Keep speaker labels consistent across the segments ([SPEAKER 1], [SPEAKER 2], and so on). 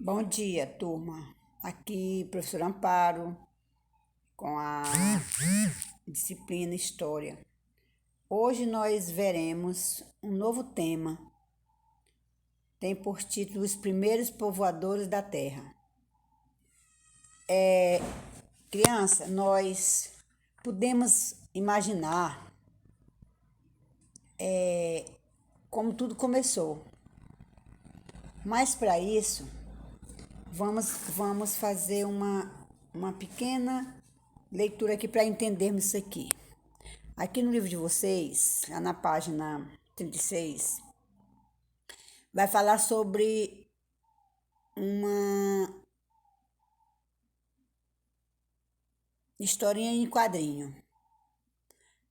[SPEAKER 1] Bom dia, turma. Aqui, professor Amparo, com a disciplina História. Hoje nós veremos um novo tema. Tem por título Os Primeiros Povoadores da Terra. Criança, nós podemos imaginar como tudo começou. Mas para isso, vamos fazer uma pequena leitura aqui para entendermos isso aqui. Aqui no livro de vocês, lá na página 36, vai falar sobre uma historinha em quadrinho.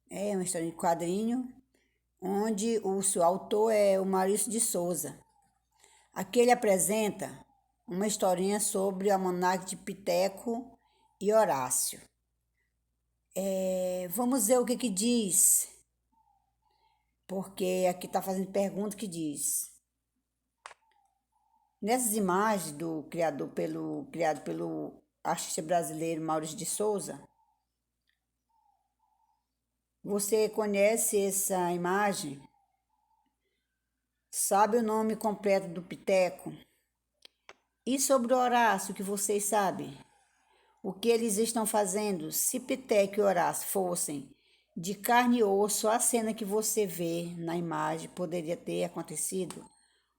[SPEAKER 1] É uma historinha em quadrinho, onde o seu autor é o Maurício de Souza. Aqui ele apresenta uma historinha sobre o almanaque de Piteco e Horácio. Vamos ver o que diz, porque aqui está fazendo pergunta que diz. Nessas imagens criado pelo artista brasileiro Maurício de Souza, você conhece essa imagem? Sabe o nome completo do Piteco? E sobre o Horácio, que vocês sabem? O que eles estão fazendo? Se Piteco e Horácio fossem de carne e osso, a cena que você vê na imagem poderia ter acontecido?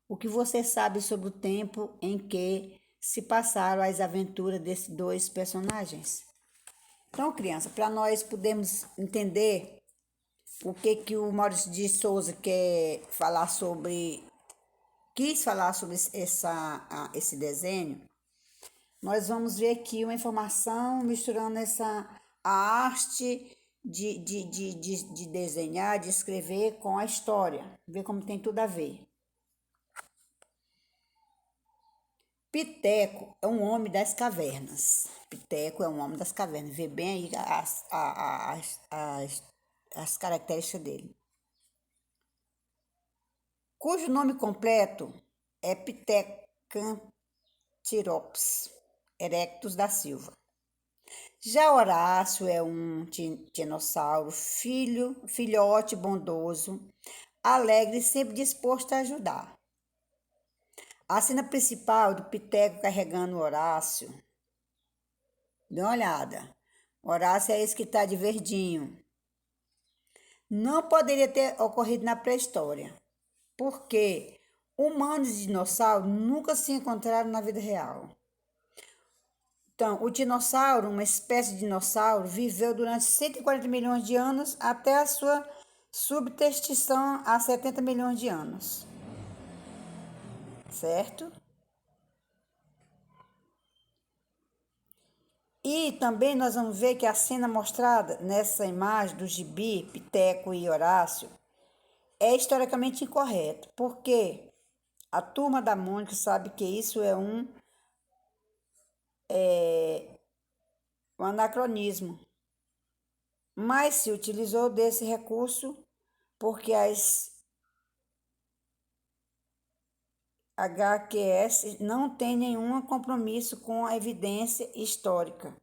[SPEAKER 1] O que você sabe sobre o tempo em que se passaram as aventuras desses dois personagens? Então, criança, para nós podermos entender o que o Maurício de Souza quis falar sobre esse desenho, nós vamos ver aqui uma informação misturando a arte de desenhar, de escrever com a história, ver como tem tudo a ver. Piteco é um homem das cavernas. Piteco é um homem das cavernas. Vê bem aí as características dele. Cujo nome completo é Pithecanthirops erectus da Silva. Já Horácio é um dinossauro filhote bondoso, alegre e sempre disposto a ajudar. A cena principal do Piteco carregando Horácio. Dê uma olhada. Horácio é esse que está de verdinho. Não poderia ter ocorrido na pré-história, porque humanos e dinossauros nunca se encontraram na vida real. Então, o dinossauro, uma espécie de dinossauro, viveu durante 140 milhões de anos até a sua subextinção há 70 milhões de anos. Certo? E também nós vamos ver que a cena mostrada nessa imagem do gibi, Piteco e Horácio, é historicamente incorreto, porque a turma da Mônica sabe que isso é um anacronismo. Mas se utilizou desse recurso porque as HQS não têm nenhum compromisso com a evidência histórica.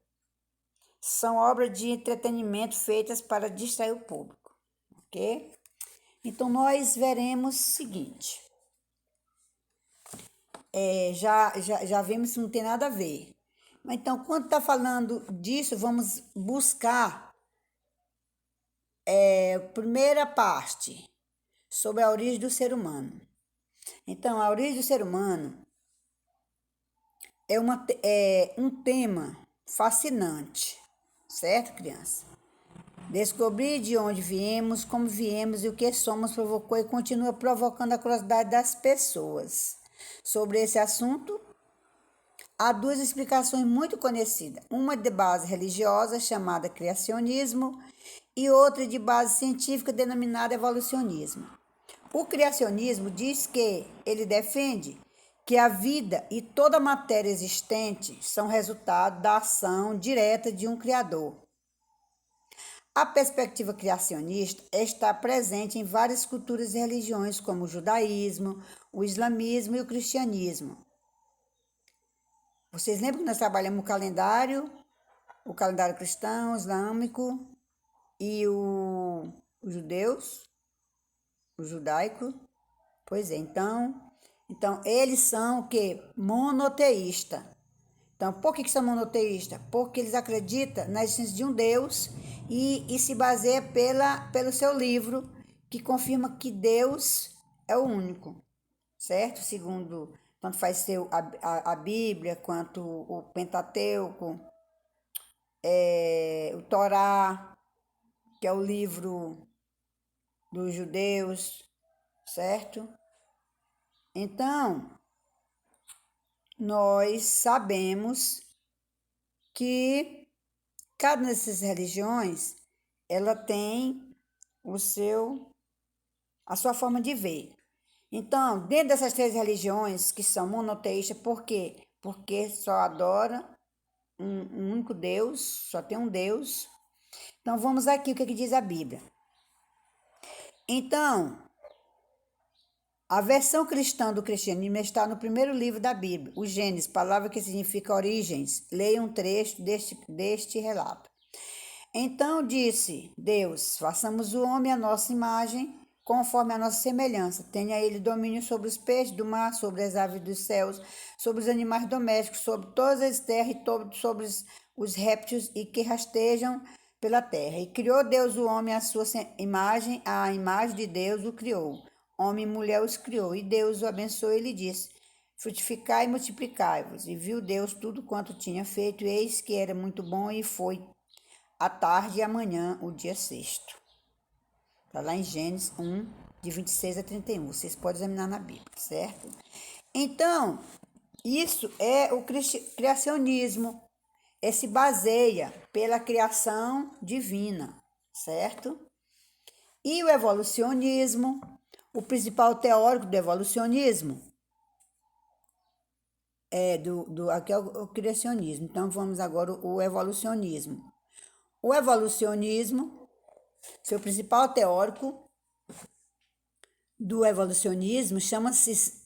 [SPEAKER 1] São obras de entretenimento feitas para distrair o público, ok? Então, nós veremos o seguinte. Já vimos que não tem nada a ver. Então, quando está falando disso, vamos buscar a primeira parte sobre a origem do ser humano. Então, a origem do ser humano é um tema fascinante, certo, criança? Descobrir de onde viemos, como viemos e o que somos provocou e continua provocando a curiosidade das pessoas. Sobre esse assunto, há duas explicações muito conhecidas. Uma de base religiosa, chamada criacionismo, e outra de base científica, denominada evolucionismo. O criacionismo diz que ele defende que a vida e toda a matéria existente são resultado da ação direta de um Criador. A perspectiva criacionista está presente em várias culturas e religiões, como o judaísmo, o islamismo e o cristianismo. Vocês lembram que nós trabalhamos o calendário cristão, islâmico e o judeus, o judaico? Pois é, então eles são o quê? Monoteísta. Então, por que são monoteístas? Porque eles acreditam na existência de um Deus e se baseia pelo seu livro, que confirma que Deus é o único, certo? Segundo, tanto faz ser a Bíblia, quanto o Pentateuco, o Torá, que é o livro dos judeus, certo? Então, nós sabemos que cada dessas religiões, ela tem a sua forma de ver. Então, dentro dessas três religiões que são monoteístas, por quê? Porque só adora um único Deus, só tem um Deus. Então, vamos aqui o que diz a Bíblia. Então, a versão cristã do cristianismo está no primeiro livro da Bíblia, o Gênesis, palavra que significa origens. Leia um trecho deste relato. Então disse Deus: façamos o homem à nossa imagem, conforme a nossa semelhança. Tenha ele domínio sobre os peixes do mar, sobre as aves dos céus, sobre os animais domésticos, sobre todas as terras e sobre os répteis e que rastejam pela terra. E criou Deus o homem à sua imagem, a imagem de Deus o criou. Homem e mulher os criou. E Deus o abençoou e lhe disse: frutificai e multiplicai-vos. E viu Deus tudo quanto tinha feito, e eis que era muito bom, e foi à tarde e amanhã, o dia sexto. Está lá em Gênesis 1, de 26 a 31. Vocês podem examinar na Bíblia, certo? Então, isso é o criacionismo. Se baseia pela criação divina, certo? E o evolucionismo, o principal teórico do evolucionismo aqui é o criacionismo. Então, vamos agora o evolucionismo. O evolucionismo, seu principal teórico do evolucionismo, chama-se,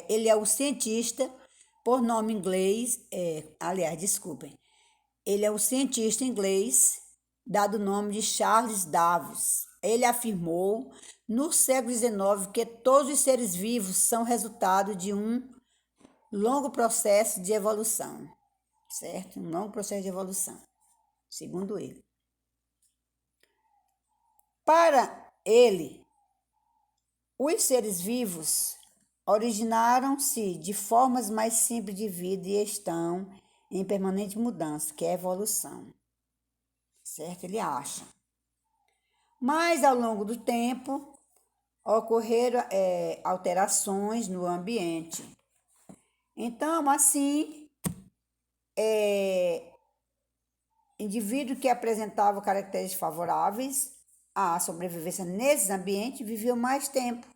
[SPEAKER 1] ele é o cientista, por nome inglês, ele é o cientista inglês, dado o nome de Charles Darwin. Ele afirmou, no século XIX, que todos os seres vivos são resultado de um longo processo de evolução, certo? Um longo processo de evolução, segundo ele. Para ele, os seres vivos originaram-se de formas mais simples de vida e estão em permanente mudança, que é a evolução, certo? Ele acha. Mas, ao longo do tempo, ocorreram alterações no ambiente. Então, assim, indivíduos que apresentavam características favoráveis à sobrevivência nesses ambientes viviam mais tempo.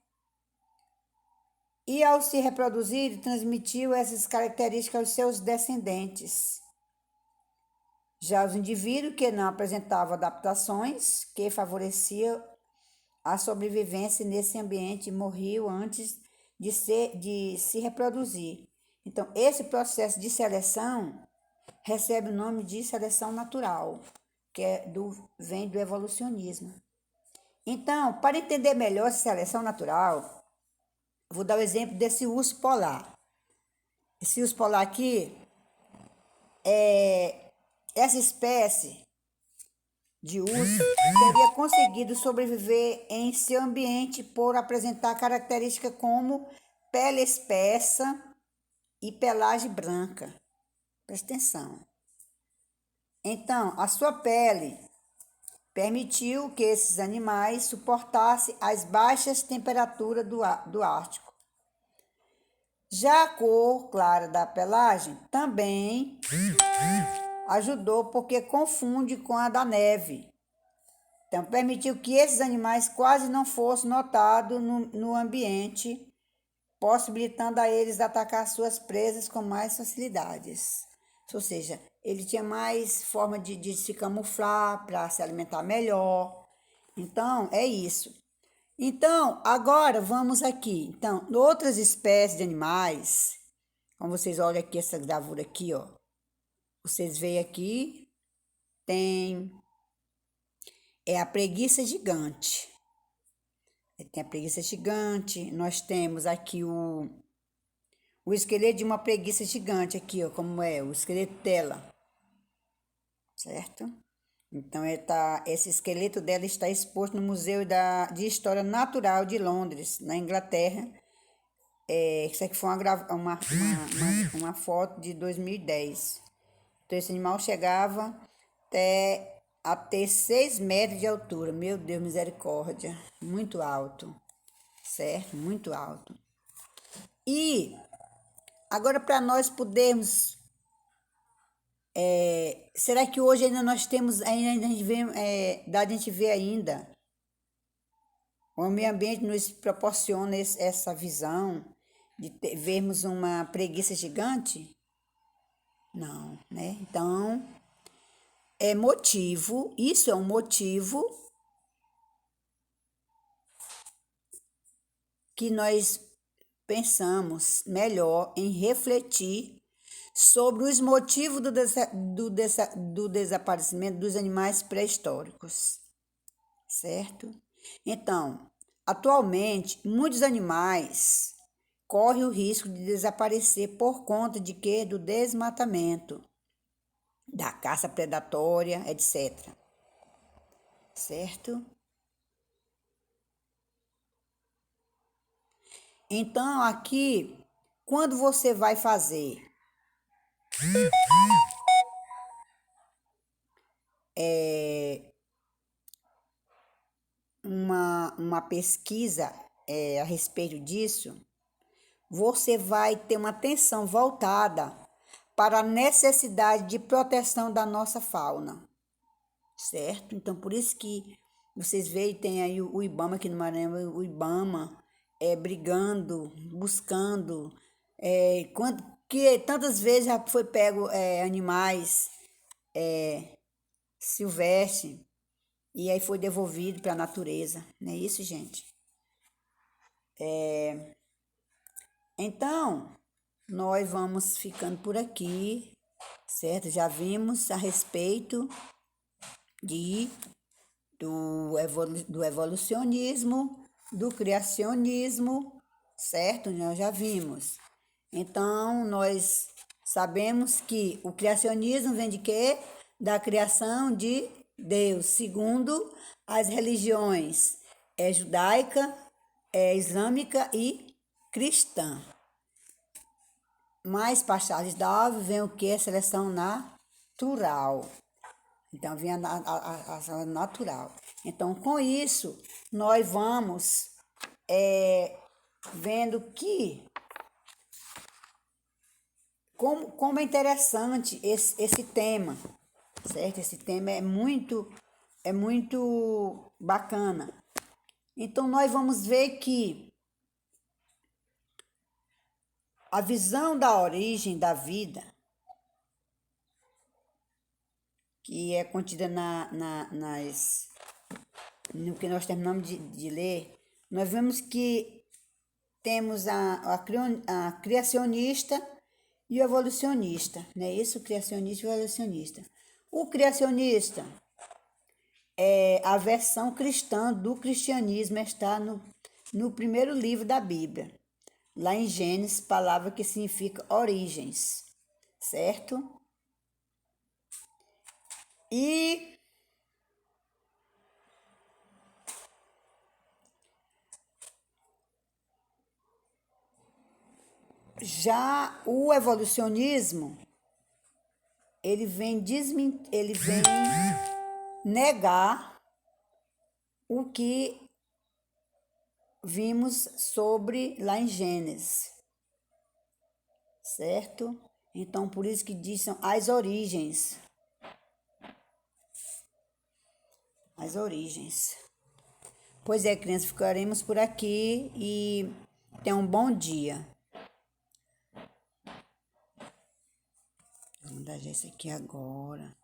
[SPEAKER 1] E, ao se reproduzir, transmitiu essas características aos seus descendentes. Já os indivíduos que não apresentavam adaptações que favoreciam a sobrevivência nesse ambiente morriam antes de se reproduzir. Então, esse processo de seleção recebe o nome de seleção natural, que vem do evolucionismo. Então, para entender melhor essa seleção natural, vou dar o exemplo desse urso polar. Esse urso polar aqui, essa espécie de urso teria conseguido sobreviver em seu ambiente por apresentar características como pele espessa e pelagem branca. Presta atenção. Então, a sua pele permitiu que esses animais suportassem as baixas temperaturas do Ártico. Já a cor clara da pelagem também ajudou porque confunde com a da neve. Então, permitiu que esses animais quase não fossem notados no ambiente, possibilitando a eles atacar suas presas com mais facilidades. Ou seja, ele tinha mais forma de se camuflar para se alimentar melhor. Então, é isso. Então, agora vamos aqui. Então, outras espécies de animais Como vocês olham aqui, essa gravura aqui, ó. Vocês veem aqui, tem a preguiça gigante. Tem a preguiça gigante. Nós temos aqui o esqueleto de uma preguiça gigante aqui, ó, como é, o esqueleto dela, certo? Então, esse esqueleto dela está exposto no Museu de História Natural de Londres, na Inglaterra. Isso aqui foi uma foto de 2010. Então, esse animal chegava a ter 6 metros de altura. Meu Deus, misericórdia. Muito alto, certo? Muito alto. E agora, para nós podermos... será que hoje ainda nós temos... Ainda a gente vê, dá a gente ver ainda... O meio ambiente nos proporciona essa visão de vermos uma preguiça gigante? Não, né? Então, isso é um motivo que nós pensamos melhor em refletir sobre os motivos do desaparecimento dos animais pré-históricos, certo? Então, atualmente, muitos animais correm o risco de desaparecer por conta de quê? Do desmatamento, da caça predatória, etc. Certo? Então, aqui, quando você vai fazer uma pesquisa a respeito disso, você vai ter uma atenção voltada para a necessidade de proteção da nossa fauna, certo? Então, por isso que vocês veem, tem aí o IBAMA aqui no Maranhão, o IBAMA brigando, buscando, que tantas vezes já foi pego animais silvestres e aí foi devolvido para a natureza, não é isso, gente? Então, nós vamos ficando por aqui, certo? Já vimos a respeito do evolucionismo, do criacionismo, certo? Nós já vimos. Então, nós sabemos que o criacionismo vem de quê? Da criação de Deus, segundo as religiões judaica, islâmica e cristã. Mais para Charles Darwin vem o que? A seleção natural. Então, vem a seleção natural. Então, com isso, nós vamos vendo que como é interessante esse tema, certo? Esse tema é muito bacana. Então, nós vamos ver que a visão da origem da vida, que é contida no que nós terminamos de ler, nós vemos que temos a criacionista e o evolucionista, não é isso? O criacionista e o evolucionista. O criacionista é a versão cristã do cristianismo, está no primeiro livro da Bíblia, lá em Gênesis, palavra que significa origens, certo? E já o evolucionismo, ele vem negar o que vimos sobre lá em Gênesis, certo? Então, por isso que dizem as origens. As origens. Pois é, crianças, ficaremos por aqui e tenham um bom dia. Vou mandar esse aqui agora.